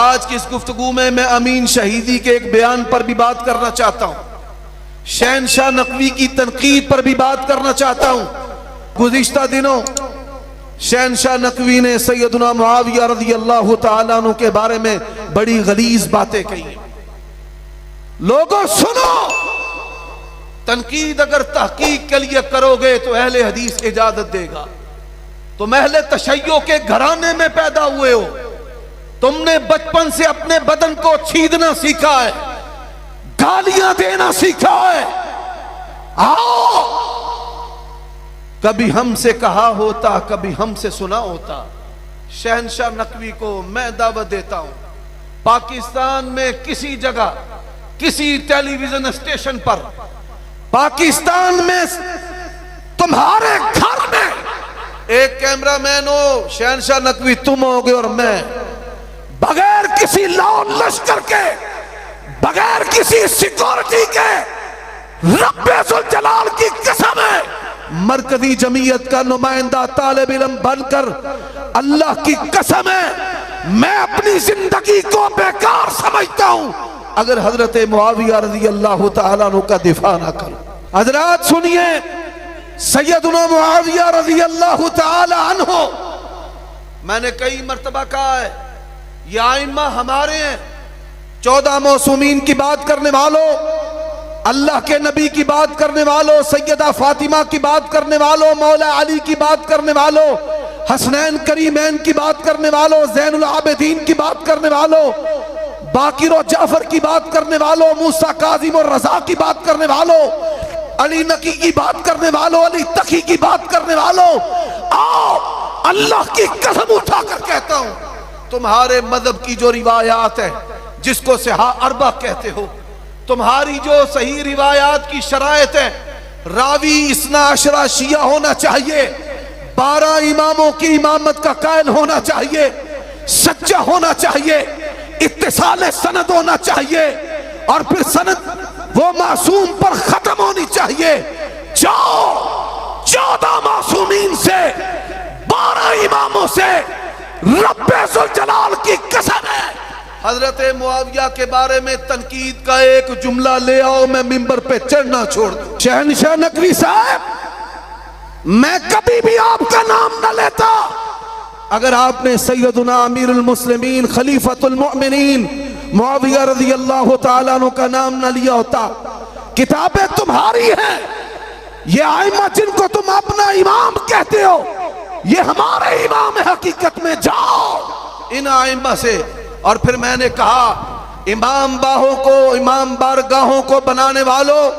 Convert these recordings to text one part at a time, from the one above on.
آج کی اس گفتگو میں امین شہیدی کے ایک بیان پر بھی بات کرنا چاہتا ہوں، شہنشاہ نقوی کی تنقید پر بھی بات کرنا چاہتا ہوں۔ گزشتہ دنوں شہنشاہ نقوی نے سیدنا معاویہ رضی اللہ تعالیٰ عنہ کے بارے میں بڑی غلیظ باتیں کہی۔ لوگوں سنو، تنقید اگر تحقیق کے لیے کرو گے تو اہل حدیث اجازت دے گا۔ تم اہل تشیع کے گھرانے میں پیدا ہوئے ہو، تم نے بچپن سے اپنے بدن کو چھیدنا سیکھا ہے، گالیاں دینا سیکھا ہے۔ آؤ، کبھی ہم سے کہا ہوتا، کبھی ہم سے سنا ہوتا۔ شہنشاہ نقوی کو میں دعوت دیتا ہوں، پاکستان میں کسی جگہ، کسی ٹیلی ویژن اسٹیشن پر، پاکستان میں تمہارے گھر میں ایک کیمرہ مین ہو، شہنشاہ نقوی تم ہوگے اور میں، بغیر کسی لاؤ لشکر کے، بغیر کسی سیکورٹی کے، رب ذوالجلال کی قسم ہے، مرکزی جمعیت کا نمائندہ طالب علم بن کر اللہ کی قسم ہے میں اپنی زندگی کو بیکار سمجھتا ہوں اگر حضرت معاویہ رضی اللہ تعالیٰ عنہ کا دفاع نہ کروں۔ حضرات سنیے، سیدنا معاویہ رضی اللہ تعالیٰ عنہ، میں نے کئی مرتبہ کہا ہے یہ آئمہ ہمارے ہیں، 14 معصومین کی بات کرنے والوں، اللہ کے نبی کی بات کرنے والوں، سیدہ فاطمہ کی بات کرنے والوں، مولا علی کی بات کرنے والوں، حسنین کریمین کی بات کرنے والوں، زین العابدین کی بات کرنے والوں، باقر و جعفر کی بات کرنے والوں، موسیٰ کاظم اور رضا کی بات کرنے والوں، علی نقی کی بات کرنے والوں، علی تقی کی بات کرنے والوں، آؤ اللہ کی قسم اٹھا کر کہتا ہوں تمہارے مذہب کی جو روایات ہے جس کو صحاح اربع کہتے ہو، تمہاری جو صحیح روایات کی شرائط ہے، راوی اثنا عشرہ شیعہ ہونا چاہیے، 12 اماموں کی امامت کا قائل ہونا چاہیے، سچا ہونا چاہیے، اتصال سند ہونا چاہیے، اور پھر سند وہ معصوم پر ختم ہونی چاہیے۔ جاؤ 14 معصومین سے، 12 اماموں سے، رب ذوالجلال کی قسم ہے حضرت معاویہ کے بارے میں تنقید کا ایک جملہ لے آؤ، میں منبر پہ چڑھنا چھوڑ دوں۔ شہنشاہ نقوی صاحب، میں کبھی بھی آپ کا نام نہ لیتا اگر آپ نے سیدنا امیر المسلمین خلیفۃ المؤمنین معاویہ رضی اللہ تعالیٰ عنہ کا نام نہ لیا ہوتا۔ کتابیں تمہاری ہیں، یہ آئمہ جن کو تم اپنا امام کہتے ہو یہ ہمارے امام حقیقت میں، جاؤ ان آئمہ سے۔ اور پھر میں نے کہا امام باہوں کو، امام بارگاہوں کو بنانے والوں،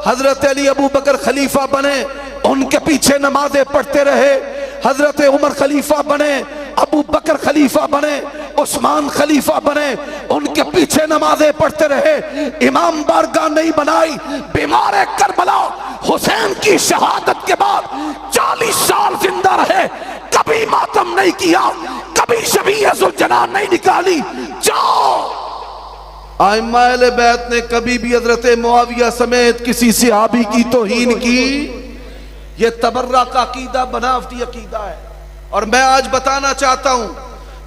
حضرت علی ابو بکر خلیفہ بنے، ان کے پیچھے نمازیں پڑھتے رہے، حضرت عمر خلیفہ بنے، ابو بکر خلیفہ بنے، عثمان خلیفہ بنے، ان کے پیچھے نمازیں پڑھتے رہے، امام بارگاہ نہیں بنائی۔ بیمار کربلا حسین کی شہادت کے بعد 40 سال زندہ رہے، کبھی ماتم نہیں کیا، کبھی شبیہ ذوالجلال نہیں نکالی۔ جاؤ، ائمہ اہل بیت نے کبھی بھی حضرت معاویہ سمیت کسی صحابی کی توہین کی؟ یہ تبرہ کا عقیدہ بناوٹی عقیدہ ہے۔ اور میں آج بتانا چاہتا ہوں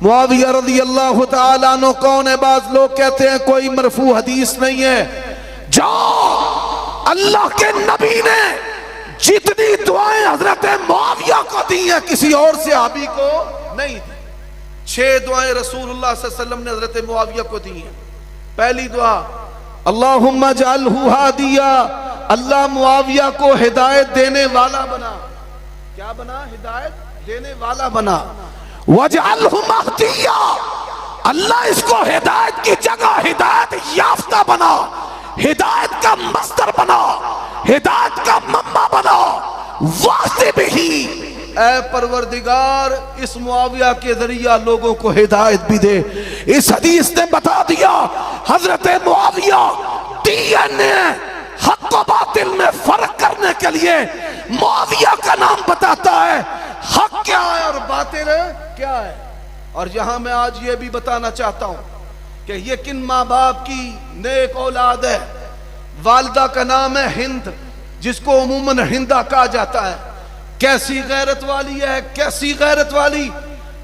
معاویہ رضی اللہ تعالیٰ عنہ کون ہے؟ بعض لوگ کہتے ہیں کوئی مرفوع حدیث نہیں ہے۔ جاؤ، اللہ کے نبی نے جتنی دعائیں حضرت معاویہ کو دی ہیں کسی اور صحابی کو نہیں دی۔ 6 دعائیں رسول اللہ صلی اللہ علیہ وسلم نے حضرت معاویہ کو دی ہیں۔ پہلی دعا، اللہم اجعلہ ہادیہ، اللہ معاویہ کو ہدایت دینے والا بنا۔ کیا بنا؟ ہدایت دینے والا بنا۔ وَاجْعَلْهُ مَهْدِيًّا، اللہ اس کو ہدایت کی جگہ ہدایت یافتہ بنا، ہدایت کا مصدر بنا، ہدایت کا منبع بنا۔ وَاسْتِ بِهِ، اے پروردگار اس معاویہ کے ذریعہ لوگوں کو ہدایت بھی دے۔ اس حدیث نے بتا دیا حضرت معاویہ ڈی این اے حق و باطل میں فرق کرنے کے لیے معاویہ کا نام بتاتا ہے، حق کیا ہے اور باطل کیا ہے۔ اور یہاں میں آج یہ بھی بتانا چاہتا ہوں کہ یہ کن ماں باپ کی نیک اولاد ہے۔ والدہ کا نام ہے ہند، جس کو عموماً ہندہ کہا جاتا ہے۔ کیسی غیرت والی ہے، کیسی غیرت والی،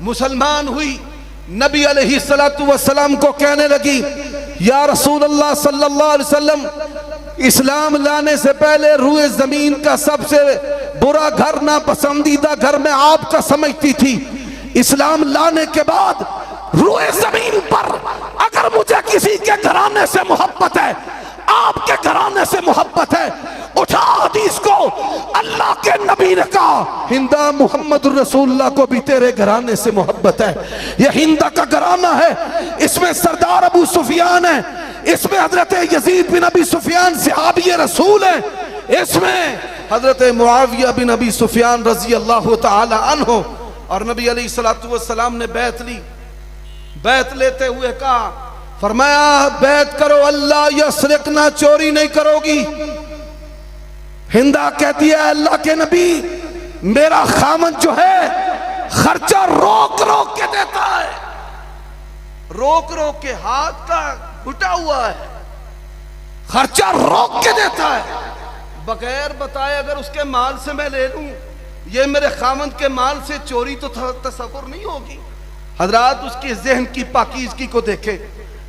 مسلمان ہوئی، نبی علیہ السلام کو کہنے لگی یا رسول اللہ صلی اللہ علیہ وسلم، اسلام لانے سے پہلے روئے زمین کا سب سے برا گھر، ناپسندیدہ گھر میں آپ کا سمجھتی تھی، اسلام لانے کے بعد روئے زمین پر اگر مجھے کسی کے گھرانے سے محبت ہے، آپ کے گھرانے سے محبت ہے، اٹھا حدیث کو، اللہ کے نبی نے کہا ہندہ محمد رسول اللہ کو بھی تیرے گھرانے سے محبت ہے۔ یہ ہندہ کا گھرانہ ہے، اس میں سردار ابو سفیان ہے، اس میں حضرت یزید بن ابی سفیان صحابی رسول ہے، اس میں حضرت معاویہ بن ابی سفیان رضی اللہ تعالی عنہ، اور نبی علیہ السلام نے بیعت لی۔ بیعت لیتے ہوئے کہا، فرمایا بیعت کرو اللہ یسرقنا، چوری نہیں کرو گی۔ ہندہ کہتی ہے اللہ کے نبی میرا خامن جو ہے خرچہ روک روک کے دیتا ہے، روک روک کے، ہاتھ کا گھٹا ہوا ہے، خرچہ روک کے دیتا ہے، بغیر بتائے اگر اس کے مال سے میں لے لوں، یہ میرے خامن کے مال سے چوری تو تصور نہیں ہوگی۔ حضرات اس کے ذہن کی پاکیزگی کو دیکھیں۔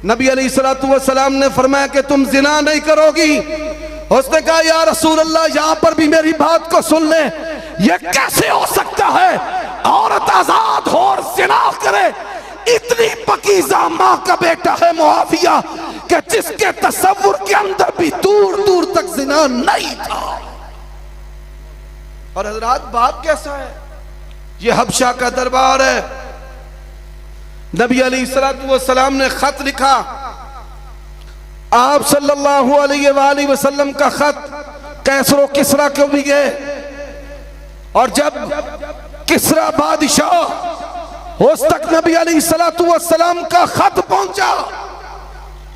نبی علیہ السلام نے فرمایا کہ تم زنا نہیں کرو گی۔ اس نے کہا یا رسول اللہ یہاں پر بھی میری بات کو سن لیں، یہ کیسے ہو سکتا ہے عورت آزاد ہو اور زنا کرے؟ اتنی پاکیزہ ماں کا بیٹا ہے معاویہ کہ جس کے تصور کے اندر بھی دور دور تک زنا نہیں تھا۔ اور حضرات باپ کیسا ہے؟ یہ حبشہ کا دربار ہے۔ نبی علیہ السلام نے خط لکھا، آپ صلی اللہ علیہ وآلہ وسلم کا خط کیسر و کسرا کو بھی گئے، اور جب کسرا بادشاہ اس تک نبی علیہ السلام کا خط پہنچا،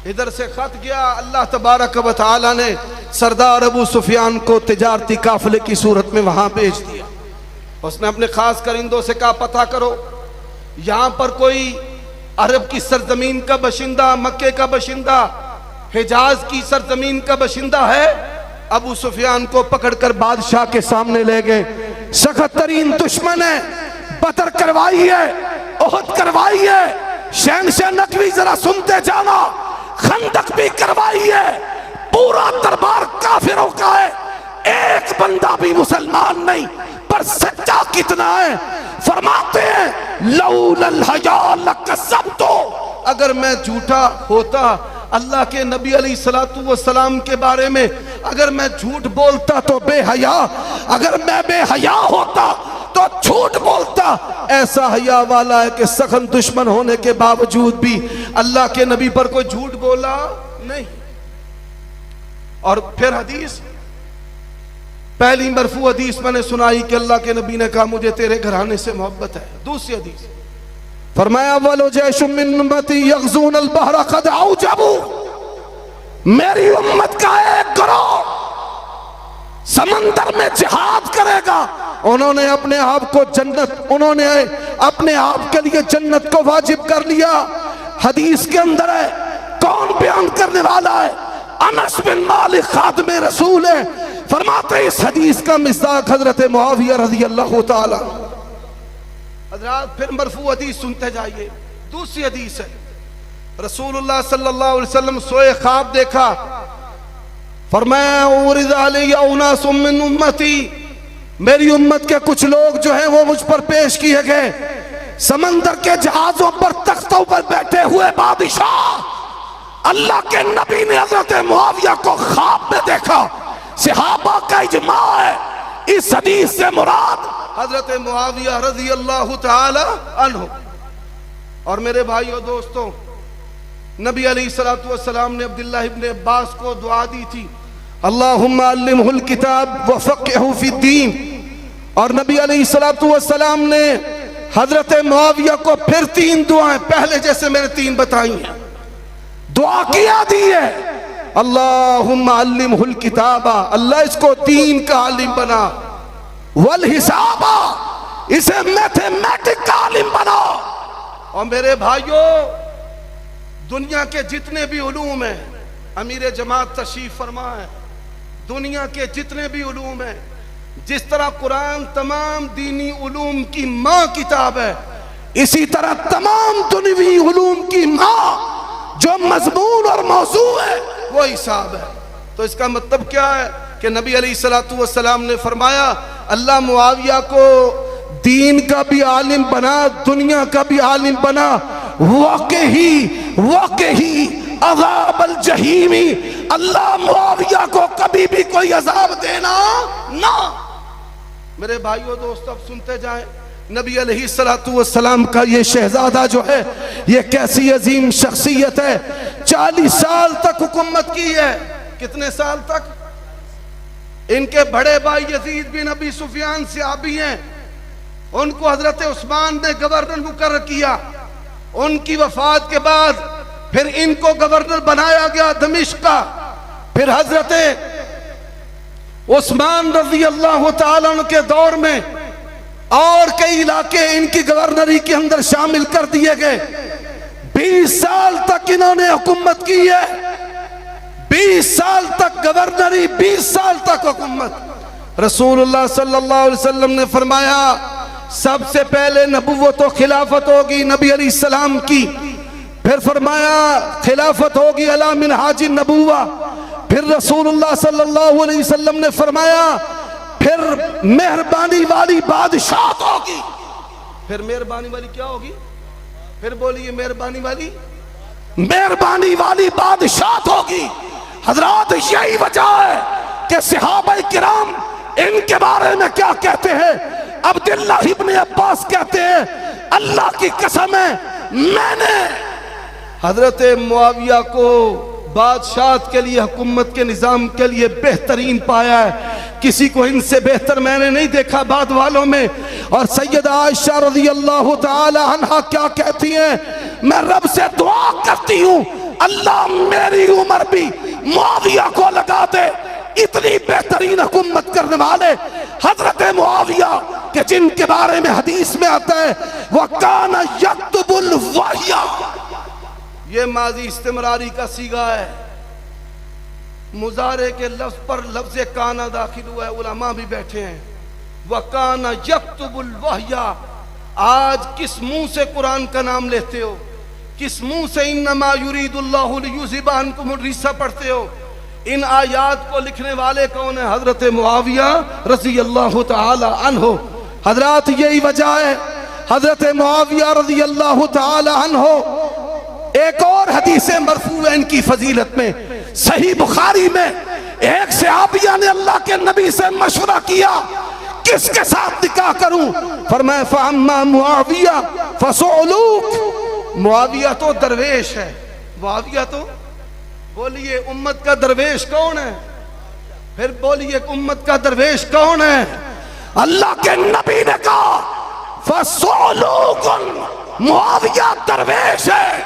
ادھر سے خط گیا، اللہ تبارک و تعالی نے سردار ابو سفیان کو تجارتی قافلے کی صورت میں وہاں بھیج دیا۔ اس نے اپنے خاص کرندوں سے کہا پتہ کرو یہاں پر کوئی عرب کی سرزمین کا باشندہ، مکے کا باشندہ، حجاز کی سرزمین کا باشندہ ہے؟ ابو سفیان کو پکڑ کر بادشاہ کے سامنے لے گئے۔ سخت ترین دشمن ہے، بدر کروائی ہے، احد کروائی ہے، شہنشاہ نقوی ذرا سنتے جانا، خندق بھی کروائی ہے، پورا دربار کافروں کا ہے، ایک بندہ بھی مسلمان نہیں، پر سچا کتنا ہے؟ فرماتے ہیں لولا الحیاء لکذبتو، اگر میں جھوٹا ہوتا اللہ کے نبی علیہ السلام کے بارے میں، اگر میں جھوٹ بولتا تو بے حیا، اگر میں بے حیا ہوتا تو جھوٹ بولتا۔ ایسا حیا والا ہے کہ سخت دشمن ہونے کے باوجود بھی اللہ کے نبی پر کوئی جھوٹ بولا نہیں۔ اور پھر حدیث، پہلی مرفوع حدیث میں نے سنائی کہ اللہ کے نبی نے کہا مجھے تیرے گھرانے سے محبت ہے۔ دوسری حدیث فرمایا اولو جیش من امتی یغزون البحر قد اوجبو، میری امت کا ایک گروہ سمندر میں جہاد کرے گا، انہوں نے اپنے آپ کو جنت، انہوں نے اپنے آپ کے لیے جنت کو واجب کر لیا۔ حدیث کے اندر ہے، کون بیان کرنے والا ہے؟ انس بن مالک خادم رسول ہے، فرماتے ہیں اس حدیث کا مصداق حضرت معاویہ رضی اللہ تعالی۔ حضرات پھر مرفوع حدیث سنتے جائیے۔ دوسری حدیث ہے، رسول اللہ صلی اللہ علیہ وسلم سوئے خواب دیکھا، فرمایا اورد علی اناس من امتی، میری امت کے کچھ لوگ جو ہیں وہ مجھ پر پیش کیے گئے، سمندر کے جہازوں پر تختوں پر بیٹھے ہوئے بادشاہ۔ اللہ کے نبی نے حضرت معاویہ کو خواب میں دیکھا، صحابہ کا اجماع ہے اس حدیث سے مراد حضرت معاویہ رضی اللہ تعالی عنہ۔ اور میرے بھائیو دوستوں، نبی علیہ السلام نے عبداللہ ابن عباس کو دعا دی تھی، اللہم علمہ الکتاب وفقہہ فی الدین، اور نبی علیہ السلام نے حضرت معاویہ کو پھر 3 دعائیں پہلے جیسے میں نے 3 بتائی ہیں، دعا کیا دی ہے، اللہم علمہ الکتاب، اللہ اس کو دین کا عالم بنا، والحساب، اسے میتھمیٹک کا عالم بنا۔ اور میرے بھائیو، دنیا کے جتنے بھی علوم ہیں، امیر جماعت تشریف فرما ہے، دنیا کے جتنے بھی علوم ہیں، جس طرح قرآن تمام دینی علوم کی ماں کتاب ہے، اسی طرح تمام دنیوی علوم کی ماں جو مضمون اور موضوع ہے وہ حساب ہے۔ تو اس کا مطلب کیا ہے کہ نبی علیہ السلام نے فرمایا اللہ معاویہ کو دین کا بھی عالم بنا، دنیا کا بھی عالم بنا، واقعی عذاب الجحیمی، اللہ معاویہ کو کبھی بھی کوئی عذاب دینا نہ۔ میرے بھائیو دوستو، اب سنتے جائیں نبی علیہ السلام کا یہ شہزادہ جو ہے یہ کیسی عظیم شخصیت ہے۔ 40 سال تک حکومت کی ہے۔ کتنے سال تک؟ ان کے بڑے بھائی یزید بن ابی سفیان صحابی ہیں، ان کو حضرت عثمان نے گورنر مقرر کیا۔ ان کی وفات کے بعد پھر ان کو گورنر بنایا گیا دمشق کا۔ پھر حضرت عثمان رضی اللہ تعالیٰ عنہ کے دور میں اور کئی علاقے ان کی گورنری کے اندر شامل کر دیے گئے۔ 20 سال تک انہوں نے حکومت کی ہے، 20 سال تک گورنری، 20 سال تک حکومت۔ رسول اللہ صلی اللہ علیہ وسلم نے فرمایا سب سے پہلے نبوت و خلافت ہوگی نبی علیہ السلام کی، پھر فرمایا خلافت ہوگی علی منہاج النبوہ، پھر رسول اللہ صلی اللہ علیہ وسلم نے فرمایا پھر مہربانی والی بادشاہت ہوگی۔ پھر مہربانی والی کیا ہوگی؟ پھر بولیے مہربانی والی بادشاہت ہوگی۔ حضرات یہی وجہ ہے کہ صحابہ کرام ان کے بارے میں کیا کہتے ہیں؟ عبداللہ ابن عباس کہتے ہیں اللہ کی قسم ہے میں نے حضرت معاویہ کو بادشاہت کے لیے، حکومت کے نظام کے لیے بہترین پایا ہے، کسی کو ان سے بہتر میں نے نہیں دیکھا بعد والوں میں۔ اور سیدہ عائشہ رضی اللہ تعالی عنہا کیا کہتی ہیں؟ میں رب سے دعا کرتی ہوں اللہ میری عمر بھی معاویہ کو لگا دے، اتنی بہترین حکومت کرنے والے حضرت معاویہ کہ جن کے بارے میں حدیث میں آتا ہے وَكَانَ يَكْتُبُ الْوَحْيَ۔ یہ ماضی استمراری کا صیغہ ہے، مضارع کے لفظ پر لفظ کانا داخل ہوا ہے، علماء بھی بیٹھے ہیں۔ وَكَانَ يَكْتُبُ الْوَحْيَ۔ آج کس منہ سے قرآن کا نام لیتے ہو؟ کس منہ سے انما یرید اللہ لیذھب عنکم الرجس پڑھتے ہو؟ ان آیات کو لکھنے والے کون ہیں؟ حضرت معاویہ رضی اللہ تعالی عنہ۔ حضرات یہی وجہ ہے حضرت معاویہ رضی اللہ تعالی عنہ، ایک اور حدیث مرفوع ہے ان کی فضیلت میں، صحیح بخاری میں ایک صحابیہ نے اللہ کے نبی سے مشورہ کیا کس کے ساتھ نکاح کروں؟ فرمایا فَأَمَّا مُعَاوِيَةُ فَصُعْلُوكَ۔ معاویہ تو درویش ہے۔ معاویہ تو بولیے امت کا درویش کون ہے؟ پھر بولیے امت کا درویش کون ہے؟ اللہ کے نبی نے کہا فَصُعْلُوكَ، معاویہ درویش ہے۔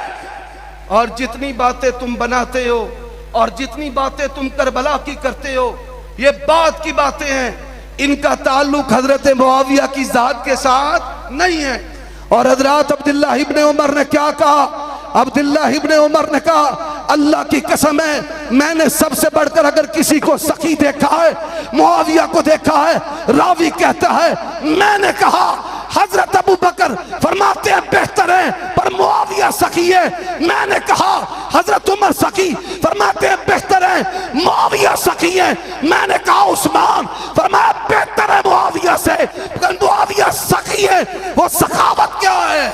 اور جتنی باتیں تم بناتے ہو اور جتنی باتیں تم کربلا کی کرتے ہو یہ بات کی باتیں ہیں، ان کا تعلق حضرت معاویہ کی ذات کے ساتھ نہیں ہے۔ اور حضرات عبداللہ ابن عمر نے کیا کہا؟ عبداللہ ابن عمر نے کہا اللہ کی قسم ہے میں نے سب سے بڑھ کر اگر کسی کو سخی دیکھا ہے معاویہ کو دیکھا ہے۔ راوی کہتا ہے میں نے کہا حضرت ابو بکر فرماتے ہیں بہتر ہیں پر معاویہ سخی ہے، میں نے کہا حضرت عمر سخی فرماتے ہیں بہتر ہیں معاویہ سخی ہے، میں نے کہا عثمان فرمایا بہتر ہے معاویہ سے، معاویہ سخی ہے۔ وہ سخاوت کیا ہے؟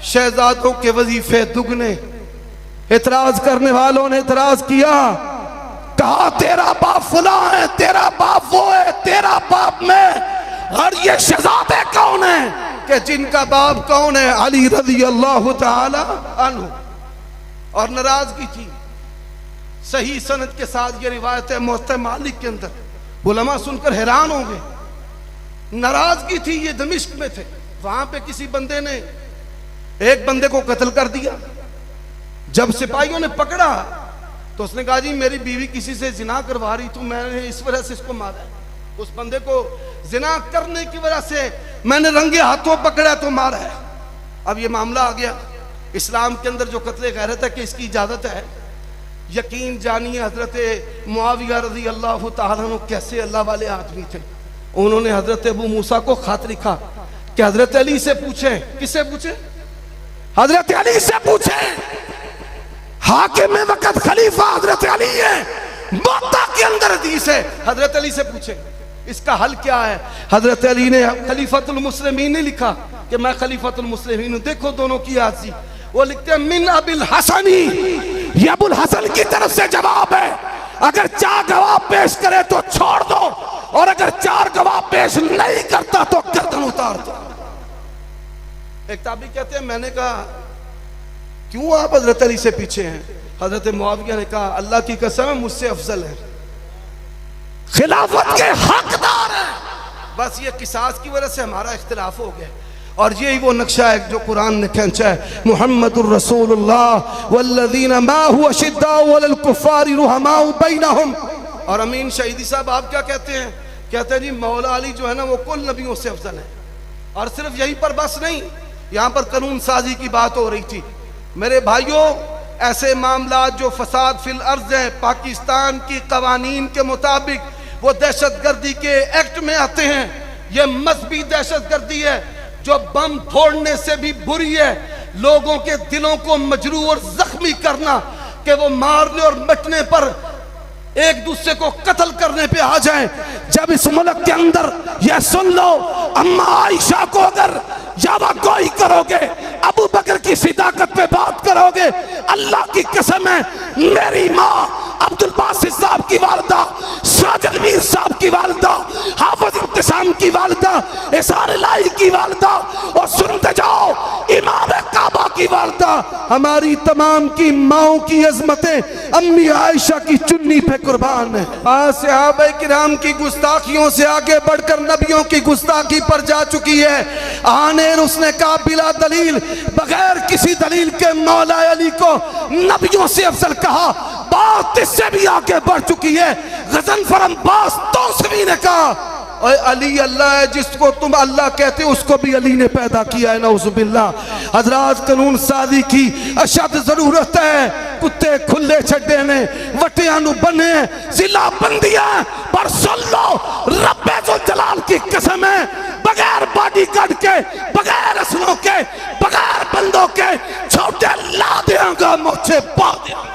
شہزادوں کے وظیفے دگنے۔ اعتراض کرنے والوں نے اعتراض کیا، کہا تیرا باپ فلاں ہے، تیرا باپ وہ ہے، تیرا باپ میں، اور یہ شہزادے کون ہیں کہ جن کا باپ کون ہے؟ علی رضی اللہ تعالی عنہ۔ اور ناراضگی تھی، صحیح سند کے ساتھ یہ روایت ہے موطئ مالک کے اندر، علماء سن کر حیران ہوں گے۔ ناراضگی تھی، یہ دمشق میں تھے، وہاں پہ کسی بندے نے ایک بندے کو قتل کر دیا۔ جب سپاہیوں نے پکڑا تو اس نے کہا جی میری بیوی کسی سے زنا کروا رہی تو میں نے اس وجہ سے اس کو مارا، اس بندے کو زنا کرنے کی وجہ سے میں نے رنگے ہاتھوں پکڑا تو مارا ہے۔ اب یہ معاملہ آ گیا اسلام کے اندر جو قتل غیرت ہے کہ اس کی اجازت ہے۔ یقین جانیے حضرت معاویہ رضی اللہ تعالیٰ عنہ کیسے اللہ والے آدمی تھے۔ انہوں نے حضرت ابو موسیٰ کو خط لکھا کہ حضرت علی سے پوچھیں. کس سے پوچھیں؟ حضرت علی سے پوچھیں. حاکم وقت خلیفہ حضرت علی ہے. موطا کے اندر حدیث ہے, حضرت علی سے پوچھیں اس کا حل کیا ہے. حضرت علی نے خلیفۃ المسلمین نے لکھا کہ میں خلیفۃ المسلمین ہوں. دیکھو دونوں کی عاجزی, وہ لکھتے ہیں من ابی الحسنی. یہ ابو الحسن کی طرف سے جواب ہے. اگر 4 گواہ پیش کرے تو چھوڑ دو, اور اگر 4 گواہ پیش نہیں کرتا تو گردن اتار دو. ایک تابعی کہتے ہیں میں نے کہا کیوں آپ حضرت علی سے پیچھے ہیں؟ حضرت معاویہ نے کہا اللہ کی قسم مجھ سے افضل ہے, خلافت کے حقدار ہیں. بس یہ قصاص کی وجہ سے ہمارا اختلاف ہو گیا. اور یہی وہ نقشہ ہے جو قرآن نے کھینچا ہے, محمد الرسول اللہ والذین معه اشداء علی الکفار رحماء بینہم. اور امین شہیدی صاحب آپ کیا کہتے ہیں؟ کہتے ہیں جی مولا علی جو ہے نا وہ کل نبیوں سے افضل ہے. اور صرف یہی پر بس نہیں, یہاں پر قانون سازی کی بات ہو رہی تھی. میرے بھائیوں, ایسے معاملات جو فساد فی الارض ہیں پاکستان کی قوانین کے مطابق وہ دہشت گردی کے ایکٹ میں آتے ہیں. یہ مذہبی دہشت گردی ہے جو بم پھوڑنے سے بھی بری ہے. لوگوں کے دلوں کو مجروح اور زخمی کرنا کہ وہ مارنے اور مٹنے پر ایک دوسرے کو قتل کرنے پہ آ جائیں. جب اس ملک کے اندر یہ سن لو, اما عائشہ کو اگر یاوہ گوئی کرو گے, ابو بکر کی صداقت پہ بات کرو گے, اللہ کی قسم ہے میری ماں عبد الباسط صاحب کی والدہ, ساجد میر صاحب کی والدہ, حافظ ابتسام کی والدہ, احسان الہی کی والدہ, اور سنتے جاؤ امام کعبہ کی والدہ, ہماری تمام کی ماؤں کی عظمتیں امی عائشہ کی چنی پہ قربان ہیں. صحابہ کرام کی گستاخیوں سے آگے بڑھ کر نبیوں کی گستاخی پر جا چکی ہے. آنیر اس نے کہا بلا دلیل, بغیر کسی دلیل کے مولا علی کو نبیوں سے افضل کہا. بات اس سے بھی آگے بڑھ چکی ہے. غضنفر عباس توسوی نے کہا اے علی اللہ ہے, جس کو تم اللہ کہتے اس کو بھی علی نے پیدا کیا ہے. نعوذ باللہ. حضرات قانون سازی کی اشد ضرورت ہے. کتے کھلے چھڈے نے, وٹیاں نو بنے, ضلع بندیاں پر سن لو رب ذوالجلال کی قسم ہے, بغیر باڈی گارڈ کے, بغیر اسلحوں کے, بغیر بندوں کے چھوٹے لا دیاں گا, مجھے پا دیاں گا.